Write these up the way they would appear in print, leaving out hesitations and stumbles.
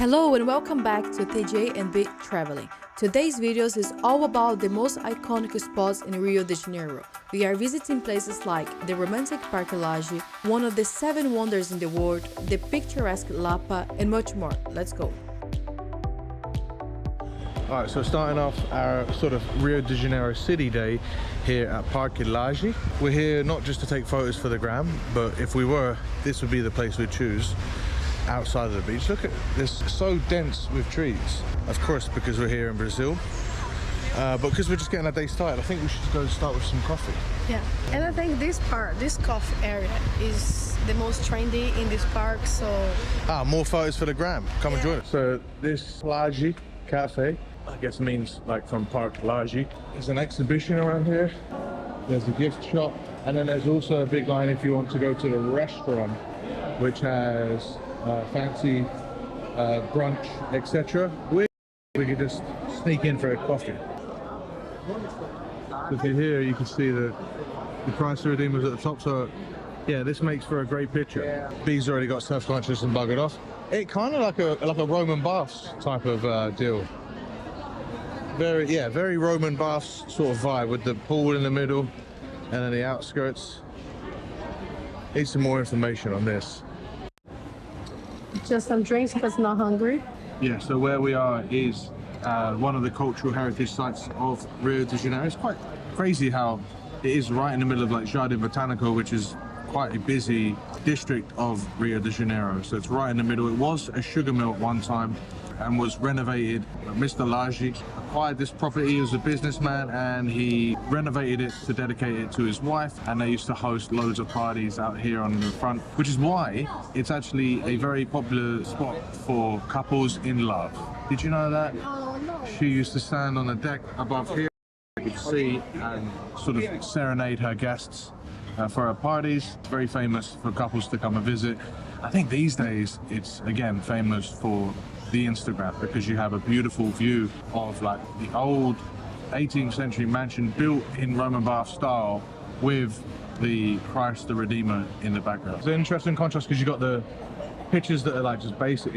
Hello and welcome back to TJ and Bit Traveling. Today's videos is all about the most iconic spots in Rio de Janeiro. We are visiting places like the romantic Parque Lage, one of the 7 wonders in the world, the picturesque Lapa, and much more. Let's go. Alright, so starting off our sort of Rio de Janeiro city day here at Parque Lage. We're here not just to take photos for the gram, but if we were, this would be the place we'd choose outside of the beach. Look at this, so dense with trees. Of course, because we're here in Brazil, but because we're just getting our day started, I think we should go start with some coffee. Yeah, and I think this coffee area is the most trendy in this park, so... More photos for the gram. Come and join us. So this Plage Café, I guess means like from Parque Lage. There's an exhibition around here. There's a gift shop. And then there's also a big line if you want to go to the restaurant, which has fancy brunch, etc. We could just sneak in for a coffee. So if you're here, you can see the Cristo Redentor's at the top. So yeah, this makes for a great picture. B's already got self-conscious and buggered off. It kind of like a Roman baths type of deal. Very Roman baths sort of vibe with the pool in the middle and then the outskirts. Need some more information on this. Just some drinks because not hungry. Yeah, so where we are is one of the cultural heritage sites of Rio de Janeiro. It's quite crazy how it is right in the middle of like Jardim Botanico, which is quite a busy district of Rio de Janeiro. So it's right in the middle. It was a sugar mill at one time and was renovated. Mr. Lage acquired this property as a businessman and he renovated it to dedicate it to his wife, and they used to host loads of parties out here on the front, which is why it's actually a very popular spot for couples in love. Did you know that? Oh, no. She used to stand on the deck above here, you could see, and sort of serenade her guests for her parties. It's very famous for couples to come and visit. I think these days it's again famous for the Instagram because you have a beautiful view of like the old 18th century mansion built in Roman bath style with the Christ the Redeemer in the background. It's an interesting contrast because you got the pictures that are like just basic.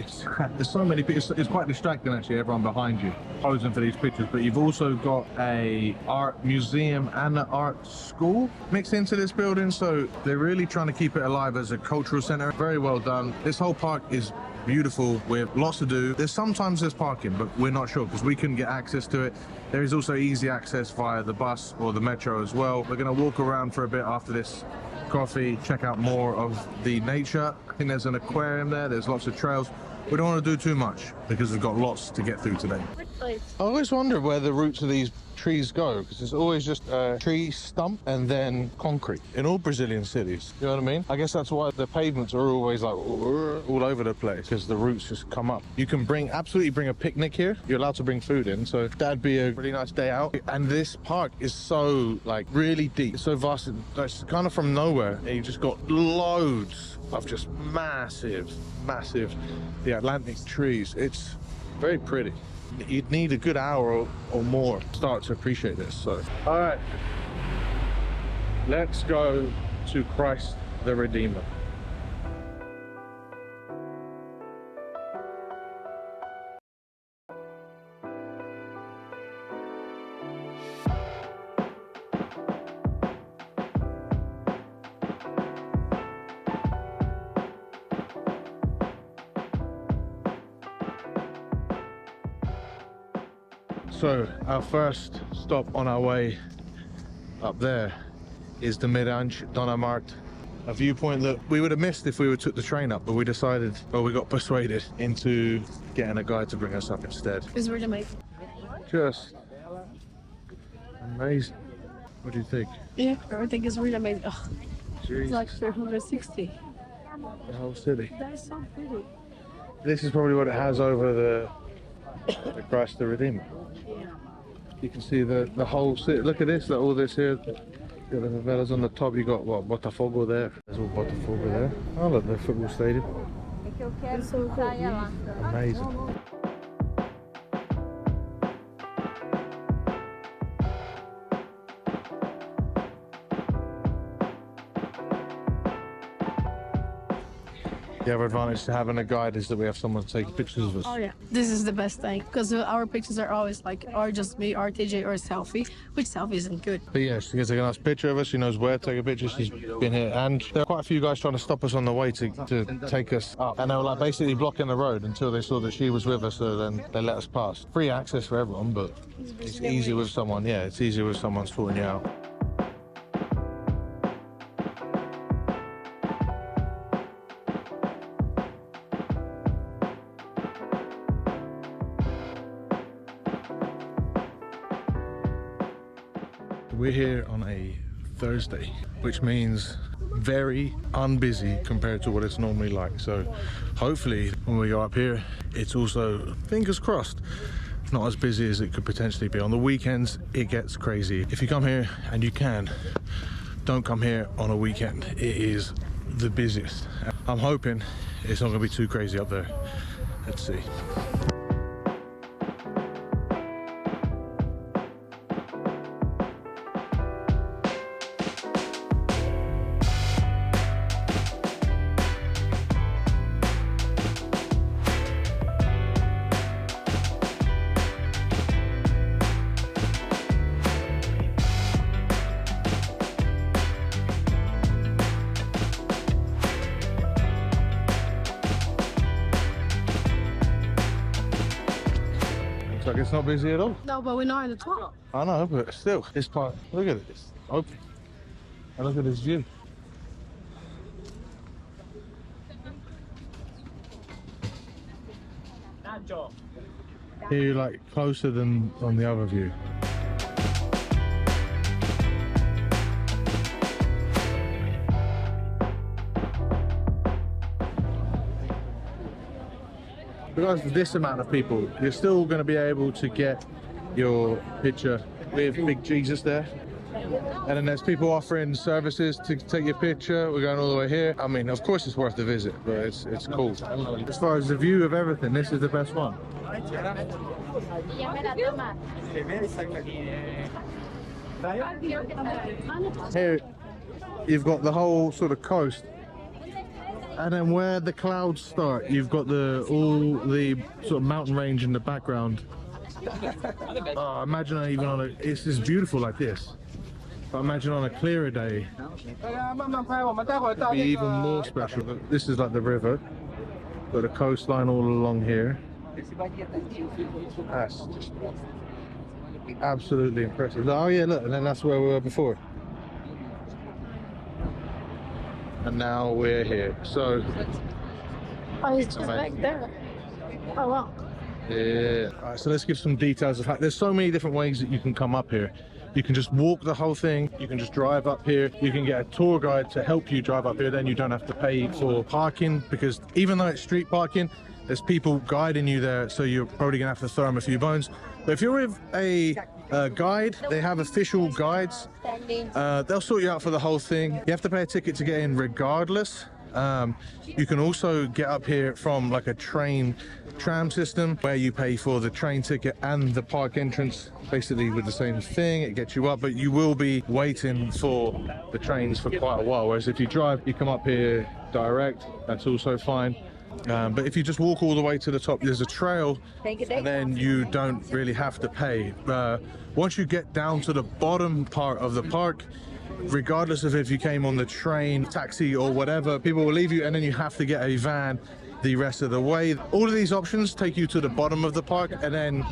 There's so many pictures. It's quite distracting actually, everyone behind you posing for these pictures, but you've also got a art museum and an art school mixed into this building, so they're really trying to keep it alive as a cultural center. Very well done. This whole park is beautiful with lots to do. Sometimes there's parking, but we're not sure because we couldn't get access to it. There is also easy access via the bus or the metro as well. We're going to walk around for a bit after this coffee, check out more of the nature. I think there's an aquarium there. There's lots of trails. We don't want to do too much because we've got lots to get through today. I always wonder where the roots of these trees go because it's always just a tree stump and then concrete in all Brazilian cities. You know what I mean? I guess that's why the pavements are always like all over the place because the roots just come up. You can absolutely bring a picnic here. You're allowed to bring food in, so that'd be a really nice day out. And this park is so like really deep, it's so vast. It's kind of from nowhere. And you just got loads of just massive the Atlantic trees. It's very pretty. You'd need a good hour or more to start to appreciate this. So all right, let's go to Christ the Redeemer. So our first stop on our way up there is the Mirante Dona Marta, a viewpoint that we would have missed if we took the train up, but we decided, well, we got persuaded into getting a guide to bring us up instead. It's really amazing. Just amazing. What do you think? Yeah, everything is really amazing. Oh, Jeez. it's like 360. The whole city. That's so pretty. This is probably what it has over the Christ the Redeemer. You can see the whole city. Look at this, all this here. You got the favelas on the top. You got what, Botafogo there. There's all Botafogo there. Oh look, the football stadium. It's so cool. Amazing. The other advantage to having a guide is that we have someone to take pictures of us. Oh yeah, this is the best thing because our pictures are always like, or just me, or TJ, or a selfie, which selfie isn't good. But yeah, she gets a nice picture of us. She knows where to take a picture. She's been here, and there are quite a few guys trying to stop us on the way to take us up, and they were like basically blocking the road until they saw that she was with us, so then they let us pass. Free access for everyone, but it's easy with someone. Yeah, it's easier with someone sorting you out. We're here on a Thursday, which means very unbusy compared to what it's normally like. So hopefully when we go up here, it's also, fingers crossed, not as busy as it could potentially be. On the weekends, it gets crazy. If you come here, and you can, don't come here on a weekend. It is the busiest. I'm hoping it's not gonna be too crazy up there. Let's see. Like it's not busy at all. No, but we're not in the top. I know, but still, this part, look at it, it's open. And look at this view. Here you're like closer than on the other view. Because of this amount of people, you're still going to be able to get your picture with Big Jesus there. And then there's people offering services to take your picture. We're going all the way here. I mean, of course it's worth the visit, but it's cool. As far as the view of everything, this is the best one. Here, you've got the whole sort of coast. And then where the clouds start, you've got all the sort of mountain range in the background. Oh, imagine even on it's just beautiful like this. But imagine on a clearer day, it'd be even more special. This is like the river, got a coastline all along here. That's just absolutely impressive. Oh yeah, look, and then that's where we were before. And now we're here. So Oh, he's just back there. Oh wow. Yeah. Alright, so let's give some details of how there's so many different ways that you can come up here. You can just walk the whole thing, you can just drive up here, you can get a tour guide to help you drive up here, then you don't have to pay for parking, because even though it's street parking, there's people guiding you there, so you're probably gonna have to throw them a few bones. But if you're with a guide, they have official guides, they'll sort you out for the whole thing. You have to pay a ticket to get in regardless. You can also get up here from like a tram system where you pay for the train ticket and the park entrance, basically with the same thing. It gets you up, but you will be waiting for the trains for quite a while, whereas if you drive, you come up here direct, that's also fine. But if you just walk all the way to the top, there's a trail, and then you don't really have to pay. Once you get down to the bottom part of the park, regardless of if you came on the train, taxi or whatever, people will leave you, and then you have to get a van the rest of the way. All of these options take you to the bottom of the park, and then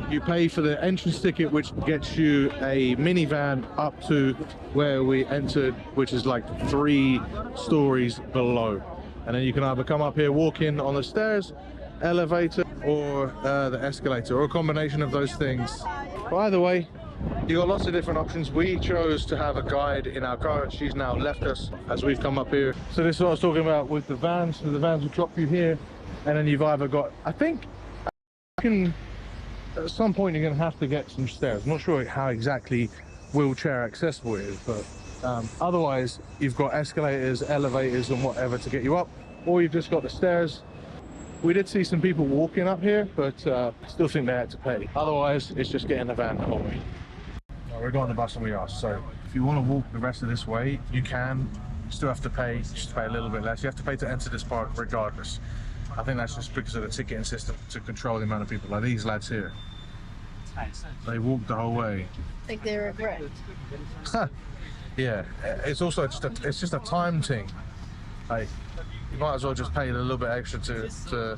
you pay for the entrance ticket, which gets you a minivan up to where we entered, which is like 3 stories below. And then you can either come up here, walk in on the stairs, elevator, or the escalator, or a combination of those things. But either way, you got lots of different options. We chose to have a guide in our car. She's now left us as we've come up here. So this is what I was talking about with the vans. So the vans will drop you here, and then you've either got, I think, at some point you're going to have to get some stairs. I'm not sure how exactly wheelchair accessible it is, but otherwise you've got escalators, elevators and whatever to get you up, or you've just got the stairs. We did see some people walking up here, but I still think they had to pay. Otherwise it's just getting the van the whole way. We're going on the bus and we are, so if you want to walk the rest of this way, you can. You still have to pay, just pay a little bit less. You have to pay to enter this park regardless. I think that's just because of the ticketing system to control the amount of people. Like these lads here, they walked the whole way. I think they regret. Yeah, it's also just a time thing. Like you might as well just pay a little bit extra to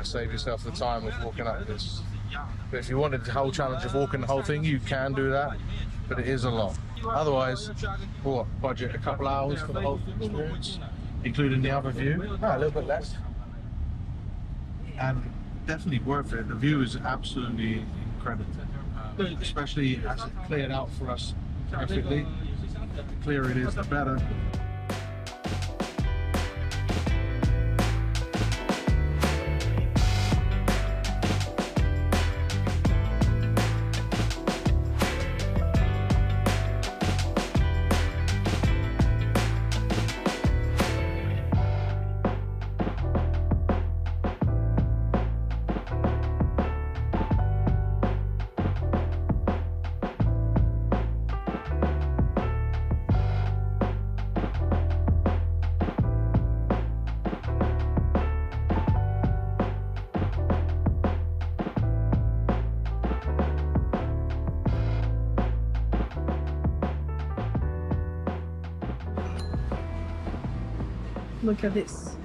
save yourself the time of walking up this. But if you wanted the whole challenge of walking the whole thing, you can do that, but it is a lot. Otherwise, what, budget a couple hours for the whole experience, including the other view? A little bit less. And definitely worth it. The view is absolutely incredible, especially as it cleared out for us perfectly. The clearer it is, the better. Look at this.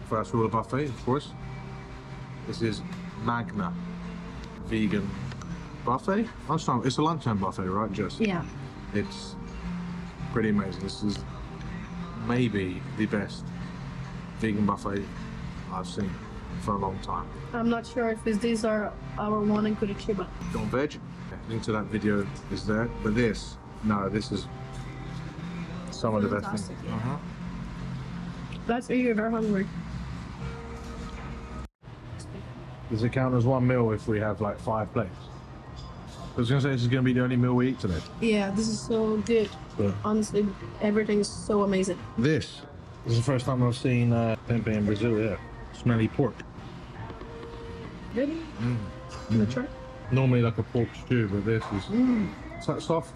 First rule of buffet, of course. This is Magna vegan buffet. Lunchtime. It's a lunchtime buffet, right, Jess? Yeah. It's pretty amazing. This is maybe the best vegan buffet I've seen for a long time. I'm not sure if these are our one in Curitiba. Don't veg. Link to that video is there. But this is some of the best things. Fantastic. That's if you're very hungry. Does it count as one meal if we have like 5 plates? I was gonna say this is gonna be the only meal we eat today. Yeah, this is so good. Yeah. Honestly, everything is so amazing. This is the first time I've seen tempeh in Brazil. Yeah, smelly pork. Good. Wanna try? Normally like a pork stew, but this is that soft.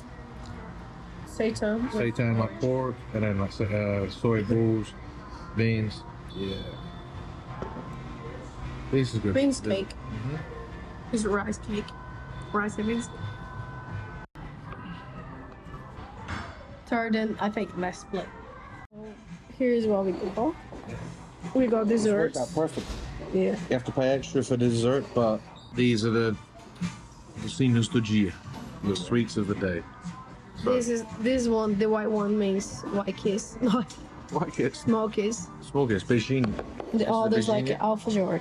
Seitan. Seitan like pork, and then like soy balls, beans. Yeah. This is good. Beans cake. This is rice cake. Rice and beans. Third and I think last split. Here's what we go. We got desserts. Worked out perfect. Yeah. You have to pay extra for the dessert, but these are the docinhos do dia, the sweets of the day. So, This one, the white one means white kiss, not white kiss. small kiss. Small kiss, beijinho. The others like beijinho. alfajor.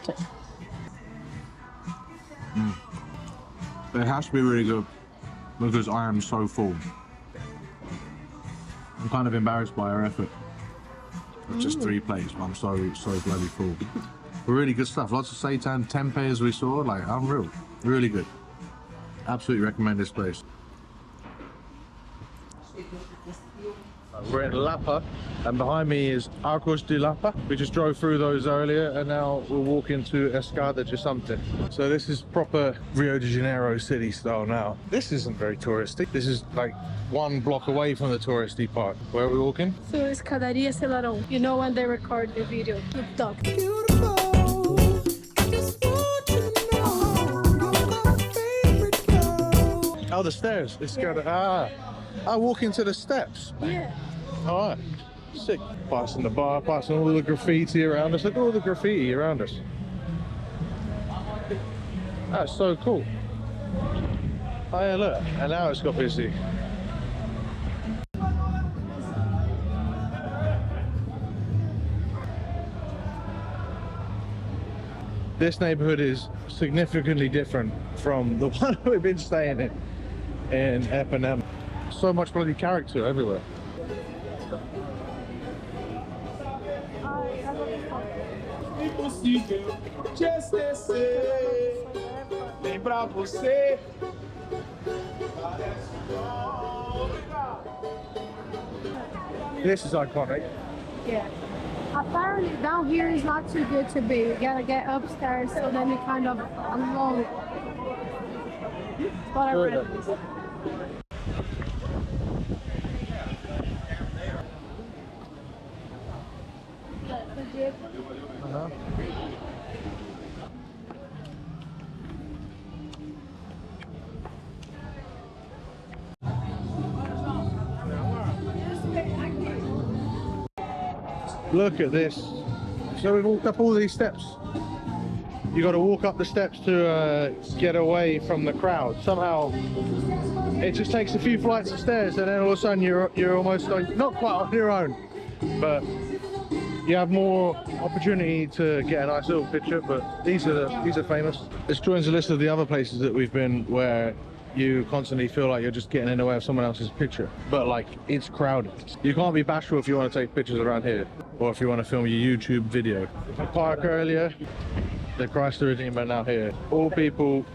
It has to be really good because I am so full. I'm kind of embarrassed by our effort. It's just 3 plates, but I'm so bloody full. Really good stuff. Lots of seitan, tempeh as we saw, like unreal. Really good. Absolutely recommend this place. We're in Lapa, and behind me is Arcos de Lapa. We just drove through those earlier, and now we'll walk into Escadaria something. So this is proper Rio de Janeiro city style now. This isn't very touristy. This is like 1 block away from the touristy part. Where are we walking? So Escadaria Selarón. You know when they record the video. Good talk. Oh, the stairs. It's I walk into the steps. Yeah. All right, sick. Passing the bar, passing all the graffiti around us. Look at all the graffiti around us. That's so cool. Oh yeah, look, and now it's got busy. This neighborhood is significantly different from the one we've been staying in Ipanema. So much bloody character everywhere. This is iconic. Yeah. Apparently down here is not too good to be. You gotta get upstairs, so then you kind of alone. What I read. Look at this. So we've walked up all these steps. You got to walk up the steps to get away from the crowd. Somehow, it just takes a few flights of stairs, and then all of a sudden you're almost on, not quite on your own, but you have more opportunity to get a nice little picture. But these are famous. This joins the list of the other places that we've been where you constantly feel like you're just getting in the way of someone else's picture, but like it's crowded. You can't be bashful if you want to take pictures around here, or if you want to film your YouTube video. The park earlier, the Cristo Redentor now here. All people.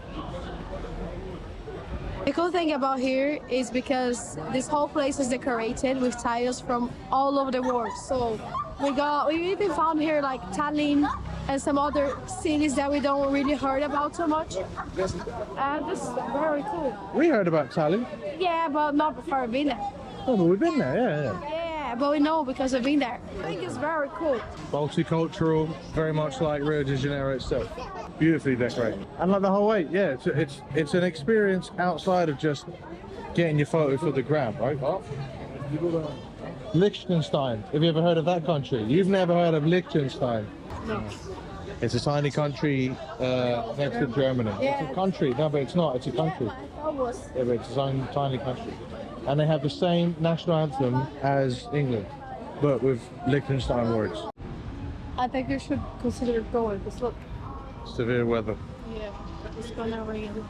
The cool thing about here is because this whole place is decorated with tiles from all over the world. So we even found here like Tallinn and some other cities that we don't really heard about so much. And this is very cool. We heard about Tallinn. Yeah, but not before we've been there. Oh, but we've been there, yeah. Yeah, but we know because we've been there. I think it's very cool. Multicultural, very much like Rio de Janeiro itself. Beautifully decorated. And like the whole way, yeah, it's an experience outside of just getting your photo for the gram, right? Liechtenstein. Have you ever heard of that country? You've never heard of Liechtenstein? No. It's a tiny country next to Germany. Yeah. It's a country. No, but it's not. It's a country. Yeah, but it's a tiny country. And they have the same national anthem as England, but with Liechtenstein words. I think you should consider going, because look. Severe weather. Yeah, it's gonna rain.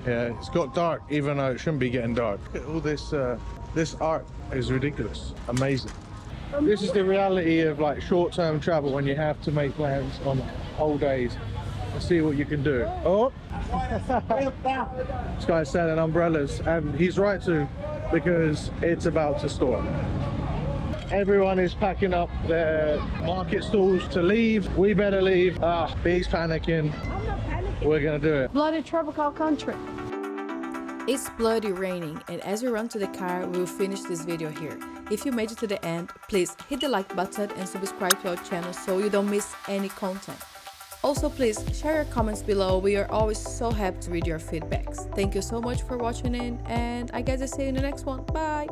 Yeah, it's got dark, even though it shouldn't be getting dark. All this this art is ridiculous. Amazing. This is the reality of like short-term travel when you have to make plans on whole days and see what you can do. Oh, this guy's selling umbrellas, and he's right to, because it's about to storm. Everyone is packing up their market stalls to leave. We better leave. B's panicking. I'm not panicking. We're gonna do it. Bloody tropical country. It's bloody raining, and as we run to the car, we will finish this video here. If you made it to the end, please hit the like button and subscribe to our channel so you don't miss any content. Also, please share your comments below. We are always so happy to read your feedbacks. Thank you so much for watching in, and I guess I'll see you in the next one. Bye!